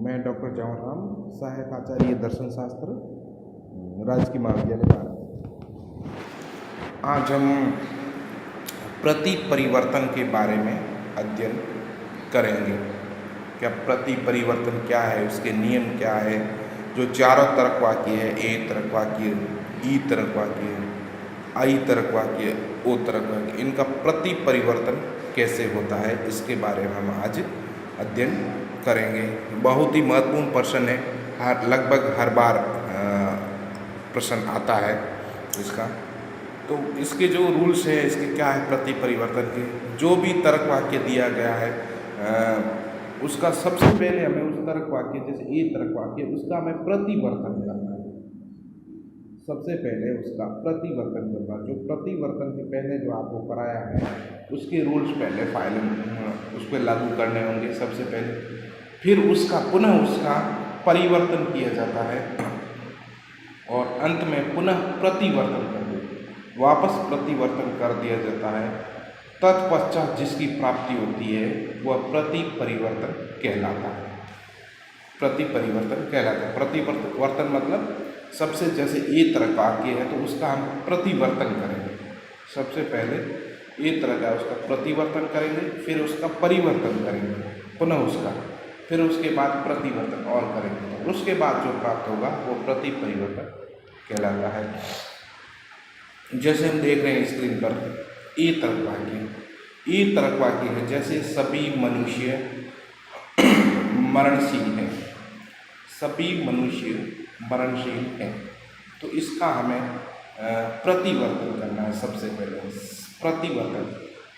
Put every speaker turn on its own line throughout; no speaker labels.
मैं डॉक्टर जवाहर राम, सहायक आचार्य दर्शन शास्त्र, राजकीय महाविद्यालय भारत। आज हम प्रति परिवर्तन के बारे में अध्ययन करेंगे। क्या प्रति परिवर्तन क्या है, उसके नियम क्या है। जो चारों तर्क वाक्य है, ए तर्क वाक्य, ई तर्क वाक्य, आई तर्क वाक्य, ओ तर्क वाक्य, इनका प्रति परिवर्तन कैसे होता है, इसके बारे में हम आज अध्ययन करेंगे। बहुत ही महत्वपूर्ण प्रश्न है, लगभग हर बार प्रश्न आता है इसका। तो इसके जो रूल्स हैं, इसके क्या है प्रति परिवर्तन के, जो भी तर्क वाक्य दिया गया है उसका सबसे पहले हमें उस तर्क वाक्य, जैसे ए तर्क वाक्य, उसका हमें प्रतिवर्तन करना है। सबसे पहले उसका प्रतिवर्तन करना, जो प्रतिवर्तन के पहले जो आपको कराया है उसके रूल्स पहले फाइल उस पर लागू करने होंगे सबसे पहले। फिर उसका पुनः उसका परिवर्तन किया जाता है और अंत में पुनः प्रतिवर्तन कर दो, वापस प्रतिवर्तन कर दिया जाता है। तत्पश्चात जिसकी प्राप्ति होती है वह प्रति परिवर्तन कहलाता है। प्रति परिवर्तन कहलाता है। प्रतिवर्तन मतलब सबसे, जैसे ए तर्क वाक्य है तो उसका हम प्रतिवर्तन करेंगे। सबसे पहले ए तरह का उसका प्रतिवर्तन करेंगे, फिर उसका परिवर्तन करेंगे, पुनः उसका, फिर उसके बाद प्रतिवर्तन और करेंगे, तो उसके बाद जो प्राप्त होगा वो प्रति परिवर्तन कहलाता है। जैसे हम देख रहे हैं स्क्रीन पर ए तर्क वाक्य, ए तर्क वाक्य है जैसे सभी मनुष्य मरणशील हैं, सभी मनुष्य मरणशील हैं, तो इसका हमें प्रतिवर्तन करना है। सबसे पहले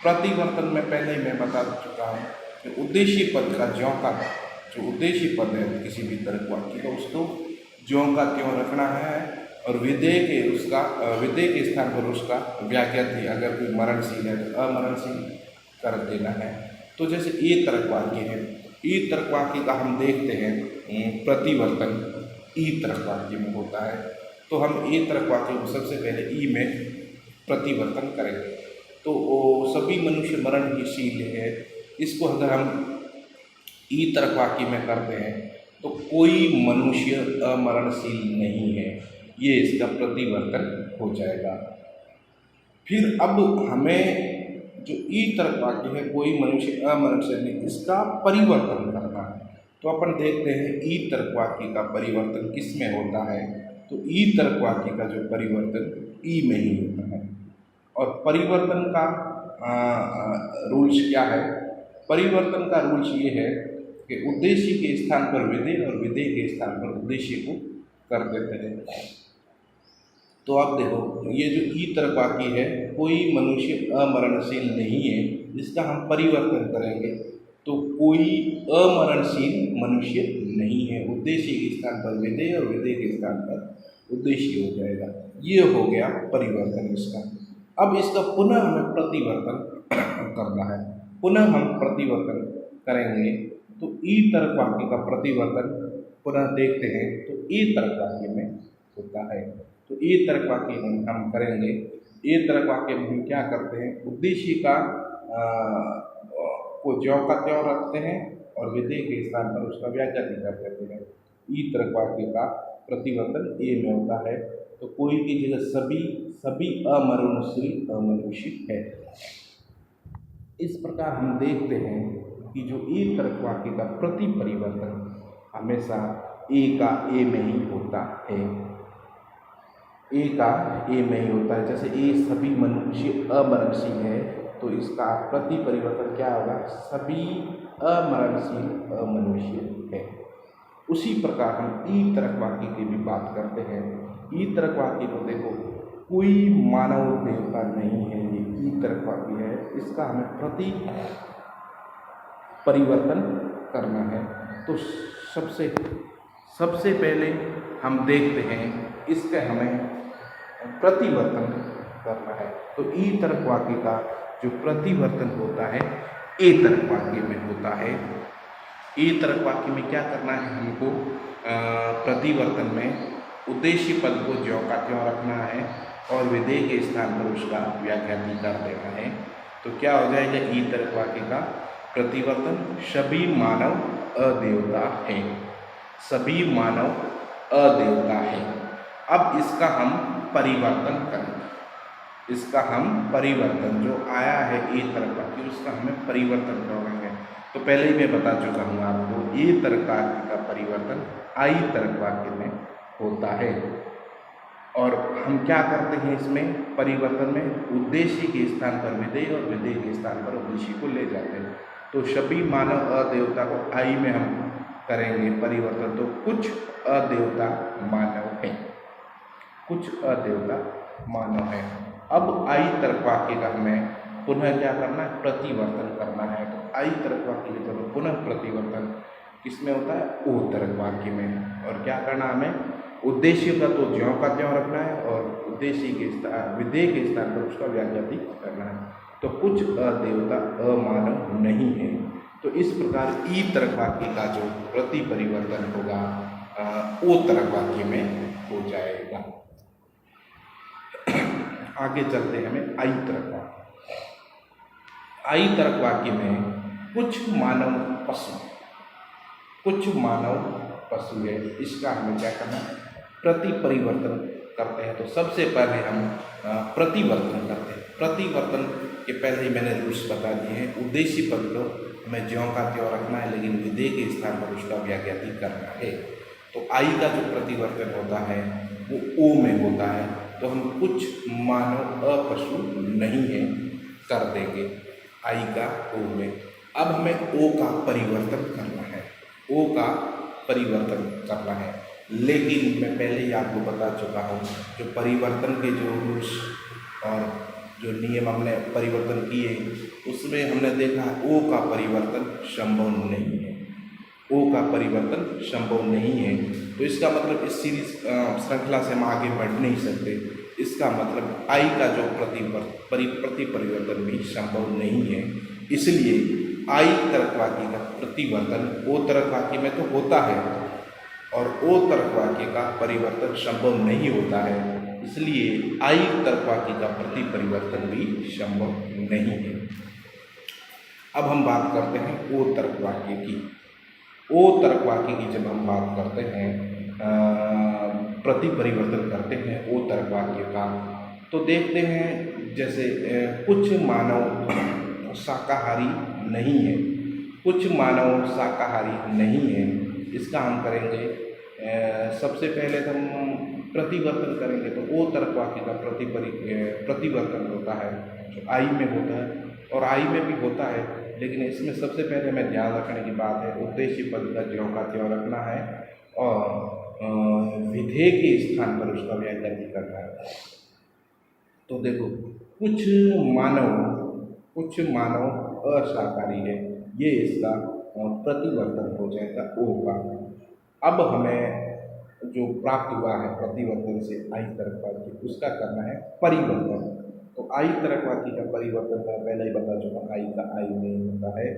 प्रतिवर्तन में पहले मैं बता चुका हूँ कि उद्देश्य पद का ज्यों का, जो उद्देश्य पद है किसी भी तर्क वाक्य का, उसको ज्यों का त्यों रखना है और विधेय के स्थान पर उसका व्याख्याति, अगर कोई मरणशील है तो अमरणशील कर देना है। तो जैसे ए तर्क वाक्य है, ई तर्क वाक्य का हम देखते हैं प्रतिवर्तन ई तर्क वाक्य में होता है, तो हम ए तर्क वाक्य को सबसे पहले ई में प्रतिवर्तन करेंगे। तो सभी मनुष्य मरणशील है, इसको अगर हम ई तर्क वाक्य में करते हैं तो कोई मनुष्य अमरणशील नहीं है, ये इसका प्रतिवर्तन हो जाएगा। फिर अब हमें जो ई तर्क वाक्य है कोई मनुष्य अमरणशील नहीं, इसका परिवर्तन करना है। तो अपन देखते हैं ई तर्क वाक्य का परिवर्तन किस में होता है। तो ई तर्क वाक्य का जो परिवर्तन ई में ही होता है। और परिवर्तन का रूल्स क्या है? परिवर्तन का रूल्स ये है कि उद्देश्य के स्थान पर विधेय और विधेय के स्थान पर उद्देश्य को कर देते हैं। तो आप देखो, ये जो ई तर्क वाक्य है कोई मनुष्य अमरणशील नहीं है, इसका हम परिवर्तन करेंगे तो कोई अमरणशील मनुष्य नहीं है, उद्देश्य के स्थान पर विधेय और विधेय के स्थान पर उद्देश्य हो जाएगा। ये हो गया परिवर्तन इसका। अब इसका पुनः हमें प्रतिवर्तन करना है। पुनः हम प्रतिवर्तन करेंगे तो ई तर्क वाक्य का प्रतिवर्तन पुनः देखते हैं तो ए तर्क वाक्य में होता है। तो ए तर्क वाक्य हम करेंगे। ए तर्क वाक्य में हम क्या करते हैं, उद्देश्य का को ज्यों का त्यों रखते हैं और विधेय के स्थान पर उसका व्याख्याति कर देते हैं। ई तर्क वाक्य का प्रतिवर्तन ए में होता है, तो कोई की जगह सभी अमरणशील अमनुष्य है। इस प्रकार हम देखते हैं कि जो ए तर्क वाक्य का प्रति परिवर्तन हमेशा ए का ए में ही होता है। ए का ए में ही होता है। जैसे ए सभी मनुष्य अमरणशील है तो इसका प्रति परिवर्तन क्या होगा, सभी अमरणशील अमनुष्य है। उसी प्रकार हम ई तर्क वाक्य की भी बात करते हैं। ई तर्क वाक्य को देखो, कोई मानव देवता नहीं है, ये ई तर्क वाक्य है, इसका हमें प्रति परिवर्तन करना है। तो सबसे पहले हम देखते हैं इसके हमें प्रतिवर्तन करना है। तो ई तर्क वाक्य का जो प्रतिवर्तन होता है ए तर्क वाक्य में होता है। ए तर्क वाक्य में क्या करना है हमको, प्रतिवर्तन में उद्देश्य पद को ज्यों का त्यों रखना है और विधेय के स्थान पर उसका व्याख्याति कर देना है। तो क्या हो जाएगा, ई तर्क वाक्य का प्रतिवर्तन, सभी मानव अदेवता है। सभी मानव अदेवता है। अब इसका हम परिवर्तन करेंगे। इसका हम परिवर्तन जो आया है ए तरक वाक्य उसका हमें परिवर्तन करेंगे। तो पहले ही मैं बता चुका हूँ आपको, ए तरक वाक्य का परिवर्तन आई तरक वाक्य में होता है। और हम क्या करते हैं इसमें परिवर्तन में, उद्देश्य के स्थान पर विधेय और विधेय के स्थान पर उद्देश्य को ले जाते हैं। तो सभी मानव अदेवता को आई में हम करेंगे परिवर्तन। तो कुछ अदेवता मानव हैं, कुछ अदेवता मानव हैं। अब आई तरक वाक्य का हमें पुनः क्या करना है, प्रतिवर्तन करना है। तो आई तरक वाक्य के जब पुनः प्रतिवर्तन किसमें होता है, ओ तरक वाक्य में। और क्या करना हमें, उद्देश्य का तो ज्यों का त्यों रखना है और उद्देश्य के स्थान विधेय के स्थान पर उसका व्याख्याति करना है। तो कुछ अदेवता अमानव नहीं है। तो इस प्रकार ई तरक वाक्य का जो प्रति परिवर्तन होगा ओ तरक वाक्य में हो जाएगा। आगे चलते हैं हमें आई तरक वाक्य। आई तरक वाक्य में कुछ मानव पशु, कुछ मानव पशु है, इसका हमें क्या करना है, प्रति परिवर्तन करते हैं। तो सबसे पहले हम प्रतिवर्तन करते हैं। प्रतिवर्तन के पहले ही मैंने रूल्स बता दिए हैं। उद्देश्य पद को हमें ज्यों का त्यों रखना है, लेकिन विधेय के स्थान पर उसका व्याख्याति करना है। तो आई का जो प्रतिवर्तन होता है वो ओ में होता है। तो हम कुछ मानव अपशु नहीं है कर देंगे आई का ओ में। अब हमें ओ का परिवर्तन करना है, ओ का परिवर्तन करना है। लेकिन मैं पहले ही आपको बता चुका हूँ, जो परिवर्तन के जो रूल्स और जो नियम हमने परिवर्तन किए उसमें हमने देखा ओ का परिवर्तन संभव नहीं है, ओ का परिवर्तन संभव नहीं है। तो इसका मतलब इस सीरीज श्रृंखला से हम आगे बढ़ नहीं सकते। इसका मतलब आई का जो प्रति परिवर्तन भी संभव नहीं है। इसलिए आई तरक वाक्य का प्रतिवर्तन ओ तरक वाक्य में तो होता है और ओ तरक वाक्य का परिवर्तन संभव नहीं होता है। इसलिए आई तरक वाक्य का प्रति परिवर्तन भी संभव नहीं है। अब हम बात करते हैं ओ तरक वाक्य की। ओ तरक वाक्य की जब हम बात करते हैं, प्रति परिवर्तन करते हैं ओ तरक वाक्य का, तो देखते हैं जैसे कुछ मानव शाकाहारी नहीं है, कुछ मानव शाकाहारी नहीं है। इसका हम करेंगे सबसे पहले तो हम प्रतिवर्तन करेंगे। तो ओ तरक वाक्य का प्रतिवर्तन होता है जो आई में होता है और आई में भी होता है, लेकिन इसमें सबसे पहले हमें ध्यान रखने की बात है उद्देश्य पद का ज्यों का त्यों रखना है और विधेय के स्थान पर उसका व्याख्याति करना है। तो देखो कुछ मानव अशाकाहारी है, ये इसका प्रतिवर्तन हो जाएगा ओ का। अब हमें जो प्राप्त हुआ है प्रतिवर्तन से आई तरक वाक्य, उसका करना है परिवर्तन। तो आई तरक वाक्य का परिवर्तन मैं पहले ही बता चुका, आई का आई में होता है।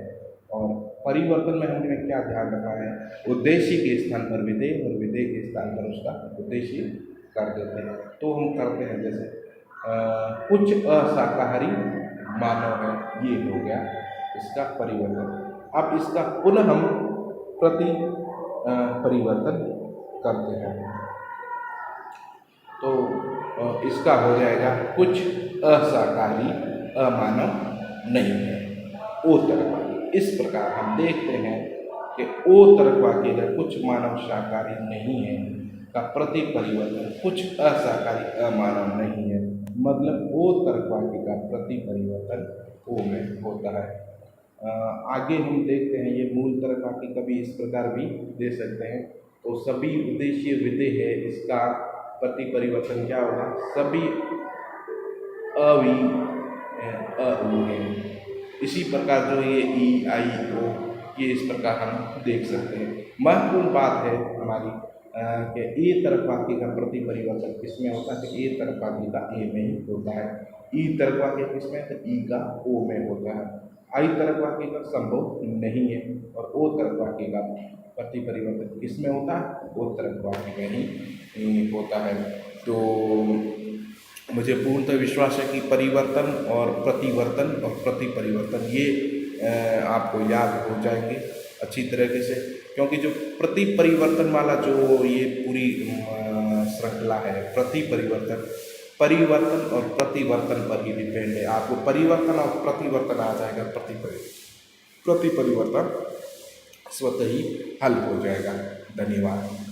और परिवर्तन में हमें क्या ध्यान रखना है, उद्देश्य के स्थान पर विधेय और विधेय के स्थान पर उसका उद्देश्य कर देते हैं। तो हम करते हैं जैसे कुछ अशाकाहारी मानव है, ये हो गया इसका परिवर्तन। अब इसका पुनः हम प्रति परिवर्तन करते हैं। तो इसका हो जाएगा कुछ अशाकाहारी अमानव नहीं है, ओ तरक वाक्य। इस प्रकार हम देखते हैं कि ओ तरक वाक्य का कुछ मानव शाकाहारी नहीं है का प्रति परिवर्तन कुछ अशाकाहारी अमानव नहीं है, मतलब ओ तरक वाक्य का प्रति परिवर्तन ओ में होता है। आगे हम देखते हैं ये मूल तरक वाक्य का भी इस प्रकार भी दे सकते हैं। तो सभी उद्देश्य विधेय है, इसका प्रति परिवर्तन क्या होगा, सभी अवि अ है। इसी प्रकार जो ये ई आई ओ, ये इस प्रकार हम देख सकते हैं। महत्वपूर्ण बात है हमारी कि ए तरक वाक्य का प्रति परिवर्तन किसमें होता है, ए तरक वाक्य का ए में ही होता है। ई तरक वाक्य किसमें, तो ई का ओ में होता है। आई तरक वाक्य का संभव नहीं है और ओ तरक वाक्य का प्रति परिवर्तन किसमें होता है, ओ तरक वाक्य में ही होता है। तो मुझे पूर्णतः विश्वास है कि परिवर्तन और प्रतिवर्तन और प्रति परिवर्तन ये आपको याद हो जाएंगे। अच्छी तरीके से, क्योंकि जो प्रति परिवर्तन वाला जो ये पूरी श्रृंखला है, प्रति परिवर्तन, परिवर्तन और प्रतिवर्तन पर ही डिपेंड है। आपको परिवर्तन और प्रतिवर्तन आ जाएगा, प्रति परिवर्तन स्वतः ही हल हो जाएगा। धन्यवाद।